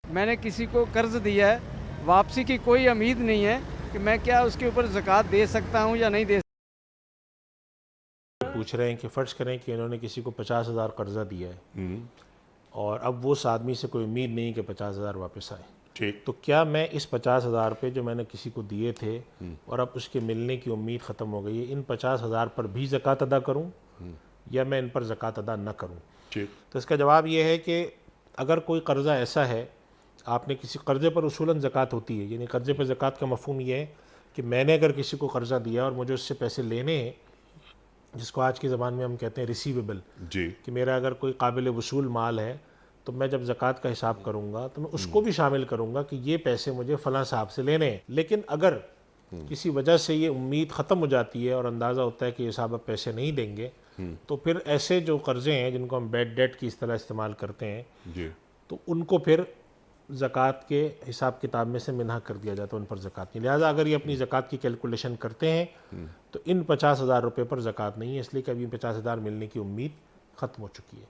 मैंने किसी को कर्ज दिया है, वापसी की कोई उम्मीद नहीं है कि मैं क्या उसके ऊपर ज़कात दे सकता हूँ या नहीं दे। पूछ रहे हैं कि फ़र्ज़ करें कि उन्होंने किसी को 50,000 कर्जा दिया है और अब वो उस आदमी से कोई उम्मीद नहीं कि 50,000 वापस आए, ठीक। तो क्या मैं इस 50,000 पे जो मैंने किसी को दिए थे और अब उसके मिलने की उम्मीद ख़त्म हो गई है, इन 50,000 पर भी ज़कात अदा करूं या मैं इन पर ज़कात अदा न करूं? ठीक। तो इसका जवाब ये है कि अगर कोई कर्ज़ा ऐसा है, आपने किसी कर्ज़े पर उसूलन ज़कात होती है, यानी कर्ज़े पर ज़कात का मफ़हूम ये है कि मैंने अगर किसी को कर्ज़ा दिया और मुझे उससे पैसे लेने हैं, जिसको आज की ज़बान में हम कहते हैं रिसीवेबल, जी। कि मेरा अगर कोई काबिल वसूल माल है, तो मैं जब ज़कात का हिसाब करूँगा तो मैं उसको भी शामिल करूँगा कि ये पैसे मुझे फ़लाँ साहब से लेने हैं। लेकिन अगर किसी वजह से ये उम्मीद ख़त्म हो जाती है और अंदाज़ा होता है कि ये साहब अब पैसे नहीं देंगे, तो फिर ऐसे जो कर्ज़े हैं जिनको हम बैड डेट की इस तरह इस्तेमाल करते हैं, जी। तो उनको फिर ज़कात के हिसाब किताब में से मिन्हा कर दिया जाता है, उन पर ज़कात नहीं। लिहाजा अगर ये अपनी ज़कात की कैलकुलेशन करते हैं तो इन 50,000 रुपये पर ज़कात नहीं है, इसलिए कि अभी 50,000 मिलने की उम्मीद ख़त्म हो चुकी है।